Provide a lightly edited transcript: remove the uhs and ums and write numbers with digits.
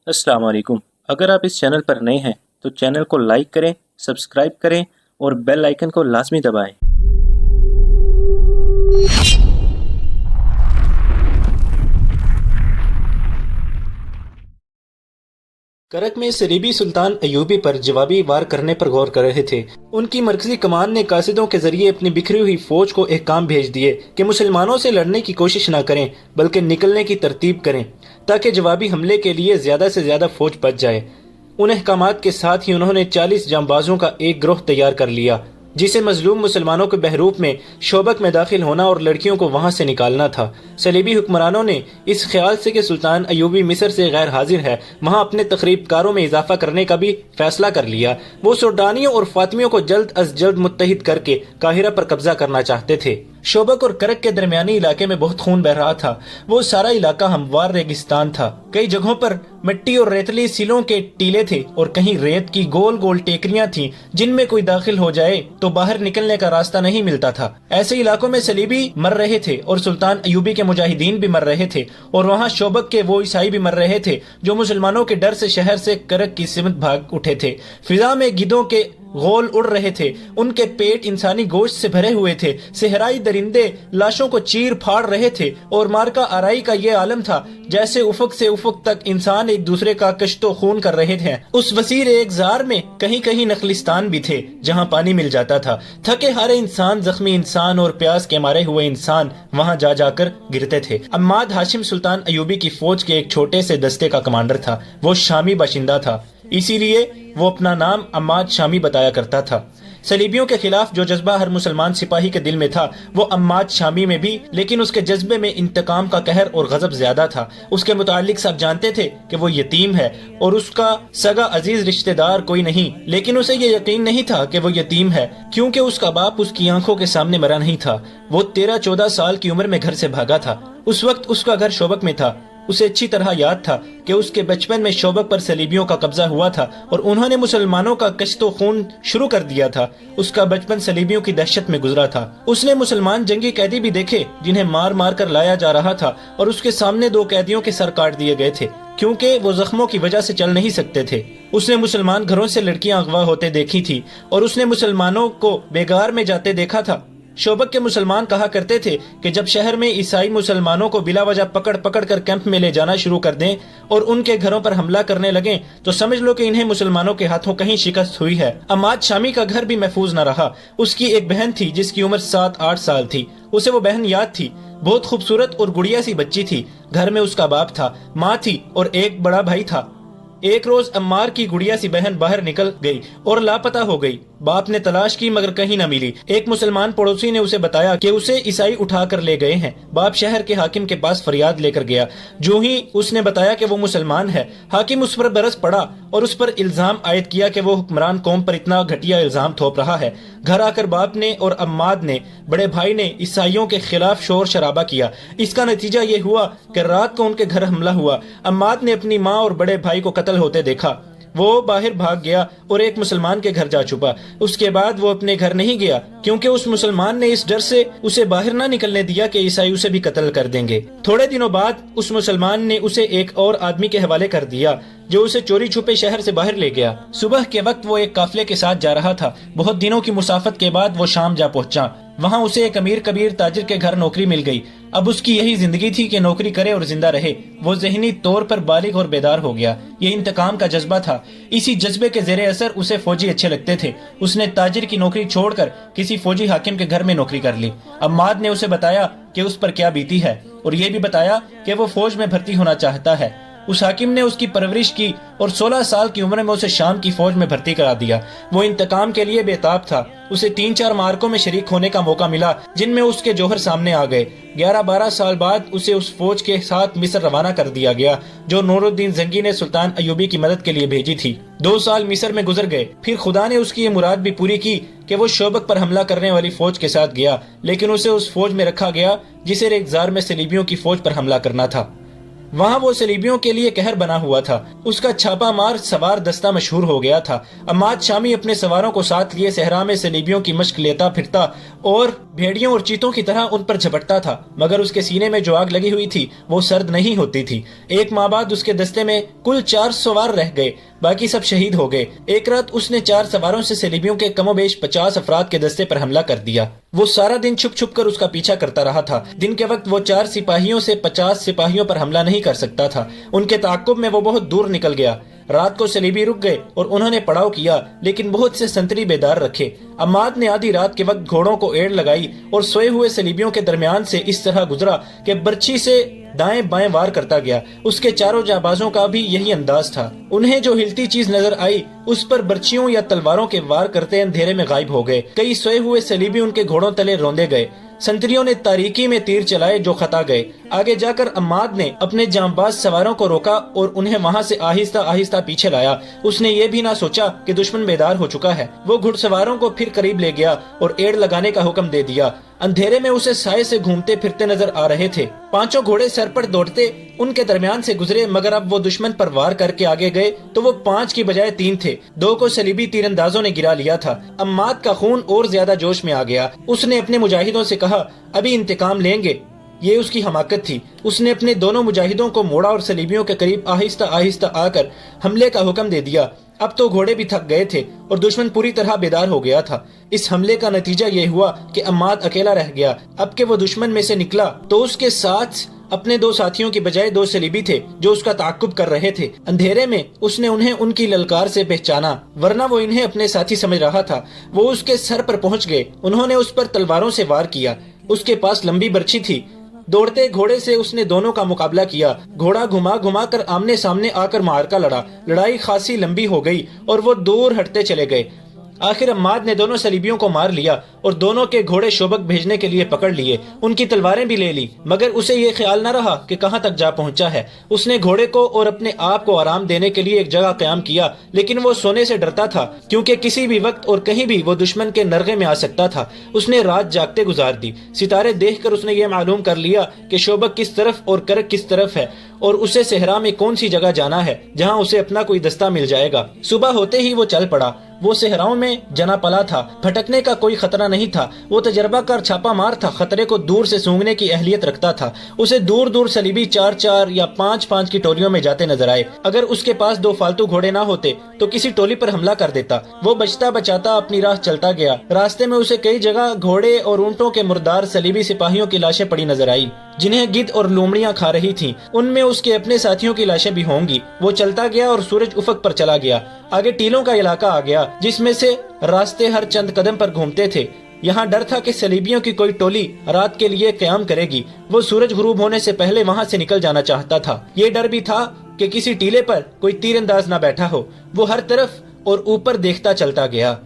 अस्सलाम वालेकुम। अगर आप इस चैनल पर नए हैं तो चैनल को लाइक करें, सब्सक्राइब करें और बेल आइकन को लाजमी दबाएं। करक में सलीबी सुल्तान अयूबी पर जवाबी वार करने पर गौर कर रहे थे। उनकी मरकजी कमान ने कासिदों के जरिए अपनी बिखरी हुई फौज को अहकाम भेज दिए कि मुसलमानों से लड़ने की कोशिश न करें बल्कि निकलने की तरतीब करें ताकि जवाबी हमले के लिए ज्यादा से ज्यादा फौज बच जाए। उन अहकामात के साथ ही उन्होंने 40 जांबाजों का एक ग्रोह तैयार कर लिया जिसे मजलूम मुसलमानों के बहरूप में शोबक में दाखिल होना और लड़कियों को वहां से निकालना था। सलीबी हुक्मरानों ने इस ख्याल से कि सुल्तान अयूबी मिस्र से गैर हाजिर है वहां अपने तकरीबकारों में इजाफा करने का भी फैसला कर लिया। वो सुल्तानियों और फातिमियों को जल्द अज जल्द मुत्तहिद करके काहिरा पर कब्जा करना चाहते थे। शोबक और करक के दरमियानी इलाके में बहुत खून बह रहा था। वो सारा इलाका हमवार रेगिस्तान था। कई जगहों पर मिट्टी और रेतली सिलों के टीले थे और कहीं रेत की गोल गोल टेकरियां थीं जिनमें कोई दाखिल हो जाए तो बाहर निकलने का रास्ता नहीं मिलता था। ऐसे इलाकों में सलीबी मर रहे थे और सुल्तान अयूबी के मुजाहिदीन भी मर रहे थे और वहाँ शोबक के वो ईसाई भी मर रहे थे जो मुसलमानों के डर से शहर से करक की सिमत भाग उठे थे। फिजा में गिद्धों के गोल उड़ रहे थे। उनके पेट इंसानी गोश्त से भरे हुए थे। सेहराई दरिंदे लाशों को चीर फाड़ रहे थे और मार्का आराई का ये आलम था जैसे उफक से उफक तक इंसान एक दूसरे का कश्तो खून कर रहे थे। उस वसीर एक जार में कहीं कहीं नखलिस्तान भी थे जहां पानी मिल जाता था। थके हारे इंसान, जख्मी इंसान और प्यास के मारे हुए इंसान वहां जा जाकर गिरते थे। अम्माद हाशिम सुल्तान अयूबी की फौज के एक छोटे से दस्ते का कमांडर था। वो शामी बाशिंदा था, इसीलिए वो अपना नाम अम्माद शामी बताया करता था। सलीबियों के खिलाफ जो जज्बा हर मुसलमान सिपाही के दिल में था वो अम्माद शामी में भी, लेकिन उसके जज्बे में इंतकाम का कहर और गजब ज्यादा था। उसके मुतालिक सब जानते थे कि वो यतीम है और उसका सगा अजीज रिश्तेदार कोई नहीं, लेकिन उसे ये यकीन नहीं था कि वो यतीम है क्योंकि उसका बाप उसकी आंखों के सामने मरा नहीं था। वो 13-14 साल की उम्र में घर से भागा था। उस वक्त उसका घर शोबक में था। उसे अच्छी तरह याद था कि उसके बचपन में शोबक पर सलीबियों का कब्जा हुआ था और उन्होंने मुसलमानों का कश्तो खून शुरू कर दिया था। उसका बचपन सलीबियों की दहशत में गुजरा था। उसने मुसलमान जंगी कैदी भी देखे जिन्हें मार मार कर लाया जा रहा था और उसके सामने 2 कैदियों के सर काट दिए गए थे क्योंकि वो जख्मों की वजह से चल नहीं सकते थे। उसने मुसलमान घरों से लड़कियां अगवा होते देखी थी और उसने मुसलमानों को बेगार में जाते देखा था। शोबक के मुसलमान कहा करते थे कि जब शहर में ईसाई मुसलमानों को बिला वजह पकड़ पकड़ कर कैंप में ले जाना शुरू कर दें और उनके घरों पर हमला करने लगें तो समझ लो कि इन्हें मुसलमानों के हाथों कहीं शिकस्त हुई है। अम्माद शामी का घर भी महफूज न रहा। उसकी एक बहन थी जिसकी उम्र 7-8 साल थी। उसे वो बहन याद थी। बहुत खूबसूरत और गुड़िया सी बच्ची थी। घर में उसका बाप था, माँ थी और एक बड़ा भाई था। एक रोज अम्मार की गुड़िया सी बहन बाहर निकल गई और लापता हो गई। बाप ने तलाश की मगर कहीं न मिली। एक मुसलमान पड़ोसी ने उसे बताया कि उसे ईसाई उठा कर ले गए हैं। बाप शहर के हाकिम के पास फरियाद लेकर गया। जो ही उसने बताया कि वो मुसलमान है, हाकिम उस पर बरस पड़ा और उस पर इल्जाम आयद किया कि वो हुक्मरान कौम पर इतना घटिया इल्जाम थोप रहा है। घर आकर बाप ने और अम्माद ने, बड़े भाई ने ईसाइयों के खिलाफ शोर शराबा किया। इसका नतीजा ये हुआ कि रात को उनके घर हमला हुआ। अम्माद ने अपनी माँ और बड़े भाई को कत्ल होते देखा। वो बाहर भाग गया और एक मुसलमान के घर जा छुपा। उसके बाद वो अपने घर नहीं गया क्योंकि उस मुसलमान ने इस डर से उसे बाहर ना निकलने दिया कि ईसाई उसे भी कत्ल कर देंगे। थोड़े दिनों बाद उस मुसलमान ने उसे एक और आदमी के हवाले कर दिया जो उसे चोरी छुपे शहर से बाहर ले गया। सुबह के वक्त वो एक काफिले के साथ जा रहा था। बहुत दिनों की मुसाफत के बाद वो शाम जा पहुंचा। वहाँ उसे एक अमीर कबीर ताजिर के घर नौकरी मिल गई। अब उसकी यही जिंदगी थी कि नौकरी करे और जिंदा रहे। वो ज़हनी तौर पर बालिग और बेदार हो गया। ये इंतकाम का जज्बा था। इसी जज्बे के ज़ेरे असर उसे फौजी अच्छे लगते थे। उसने ताजिर की नौकरी छोड़कर किसी फौजी हाकिम के घर में नौकरी कर ली। अम्माद ने उसे बताया कि उस पर क्या बीती है और ये भी बताया कि वो फौज में भर्ती होना चाहता है। उस हाकिम ने उसकी परवरिश की और 16 साल की उम्र में उसे शाम की फौज में भर्ती करा दिया। वो इंतकाम के लिए बेताब था। उसे 3-4 मार्कों में शरीक होने का मौका मिला जिनमें उसके जौहर सामने आ गए। 11-12 साल बाद उसे उस फौज के साथ मिस्र रवाना कर दिया गया जो नूरुद्दीन जंगी ने सुल्तान अयूबी की मदद के लिए भेजी थी। 2 साल मिस्र में गुजर गए। फिर खुदा ने उसकी ये मुराद भी पूरी की कि वो शोबक पर हमला करने वाली फौज के साथ गया, लेकिन उसे उस फौज में रखा गया जिसे रेगजार में सलीबियों की फौज पर हमला करना था। वहाँ वो सलीबियों के लिए कहर बना हुआ था। उसका छापा मार सवार दस्ता मशहूर हो गया था। अम्माद शामी अपने सवारों को साथ लिए सहरा में सलीबियों की मश्क लेता फिरता और भेड़ियों और चीतों की तरह उन पर झपटता था, मगर उसके सीने में जो आग लगी हुई थी वो सर्द नहीं होती थी। एक माह बाद उसके दस्ते में कुल 4 सवार रह गए, बाकी सब शहीद हो गए। एक रात उसने 4 सवारों से सलीबियों के कमोबेश 50 अफराद के दस्ते पर हमला कर दिया। वो सारा दिन छुप छुप कर उसका पीछा करता रहा था। दिन के वक्त वो 4 सिपाहियों से 50 सिपाहियों पर हमला नहीं कर सकता था। उनके ताक़ुब में वो बहुत दूर निकल गया। रात को सलीबी रुक गए और उन्होंने पड़ाव किया, लेकिन बहुत से संतरी बेदार रखे। अम्माद ने आधी रात के वक्त घोड़ों को एड़ लगाई और सोए हुए सलीबियों के दरमियान से इस तरह गुजरा कि बर्छी से दाएं बाएं वार करता गया। उसके चारों जाबाजों का भी यही अंदाज था। उन्हें जो हिलती चीज नजर आई उस पर बर्छियों या तलवारों के वार करते अंधेरे में गायब हो गए। कई सोए हुए सलीबी उनके घोड़ों तले रौंदे गए। संतरियों ने तारीकी में तीर चलाए जो खता गए। आगे जाकर अम्माद ने अपने जांबाज सवारों को रोका और उन्हें वहां से आहिस्ता आहिस्ता पीछे लाया। उसने ये भी ना सोचा कि दुश्मन बेदार हो चुका है। वो घुड़सवारों को फिर करीब ले गया और एड़ लगाने का हुक्म दे दिया। अंधेरे में उसे साए से घूमते फिरते नजर आ रहे थे। 5 घोड़े सर पर दौड़ते उनके दरमियान से गुजरे, मगर अब वो दुश्मन पर वार करके आगे गए तो वो 5 की बजाय 3 थे। 2 को सलीबी तीरंदाजों ने गिरा लिया था। अम्माद का खून और ज्यादा जोश में आ गया। उसने अपने मुजाहिदों से कहा, अभी इंतकाम लेंगे। ये उसकी हमाकत थी। उसने अपने दोनों मुजाहिदों को मोड़ा और सलीबियों के करीब आहिस्ता आहिस्ता आकर हमले का हुक्म दे दिया। अब तो घोड़े भी थक गए थे और दुश्मन पूरी तरह बेदार हो गया था। इस हमले का नतीजा ये हुआ कि अम्माद अकेला रह गया। अब के वो दुश्मन में से निकला तो उसके साथ अपने 2 साथियों की बजाय 2 सलीबी थे जो उसका ताक़ुब कर रहे थे। अंधेरे में उसने उन्हें उनकी ललकार से पहचाना, वरना वो इन्हें अपने साथी समझ रहा था। वो उसके सर पर पहुंच गए। उन्होंने उस पर तलवारों से वार किया। उसके पास लंबी बर्छी थी। दौड़ते घोड़े से उसने दोनों का मुकाबला किया। घोड़ा घुमा घुमा कर आमने सामने आकर मारका लड़ा। लड़ाई खासी लंबी हो गई और वो दूर हटते चले गए। आखिर अम्माद ने दोनों सलीबियों को मार लिया और दोनों के घोड़े शोबक भेजने के लिए पकड़ लिए। उनकी तलवारें भी ले ली, मगर उसे ये ख्याल न रहा कि कहां तक जा पहुंचा है। उसने घोड़े को और अपने आप को आराम देने के लिए एक जगह कायम किया, लेकिन वो सोने से डरता था क्योंकि किसी भी वक्त और कहीं भी वो दुश्मन के नरगे में आ सकता था। उसने रात जागते गुजार दी। सितारे देखकर उसने ये मालूम कर लिया कि शोबक किस तरफ और करक किस तरफ है और उसे सहरा में कौन सी जगह जाना है जहाँ उसे अपना कोई दस्ता मिल जाएगा। सुबह होते ही वो चल पड़ा। वो सहराओं में जना पला था। भटकने का कोई खतरा नहीं था। वो तजर्बाकार छापा मार था। खतरे को दूर से सूंघने की अहलियत रखता था। उसे दूर दूर सलीबी 4-4 या 5-5 की टोलियों में जाते नजर आए। अगर उसके पास 2 फालतू घोड़े ना होते तो किसी टोली पर हमला कर देता। वो बचता बचाता अपनी राह चलता गया। रास्ते में उसे कई जगह घोड़े और ऊंटों के मुर्दार सलीबी सिपाहियों की लाशें पड़ी नजर आई, जिन्हें गिद्ध और लोमड़ियां खा रही थीं। उनमें उसके अपने साथियों की लाशें भी होंगी। वो चलता गया और सूरज उफक पर चला गया। आगे टीलों का इलाका आ गया, जिसमें से रास्ते हर चंद कदम पर घूमते थे। यहाँ डर था कि सलीबियों की कोई टोली रात के लिए क़याम करेगी। वो सूरज गुरूब होने से पहले वहाँ से निकल जाना चाहता था। ये डर भी था कि किसी टीले पर कोई तीरंदाज ना बैठा हो। वो हर तरफ और ऊपर देखता चलता गया।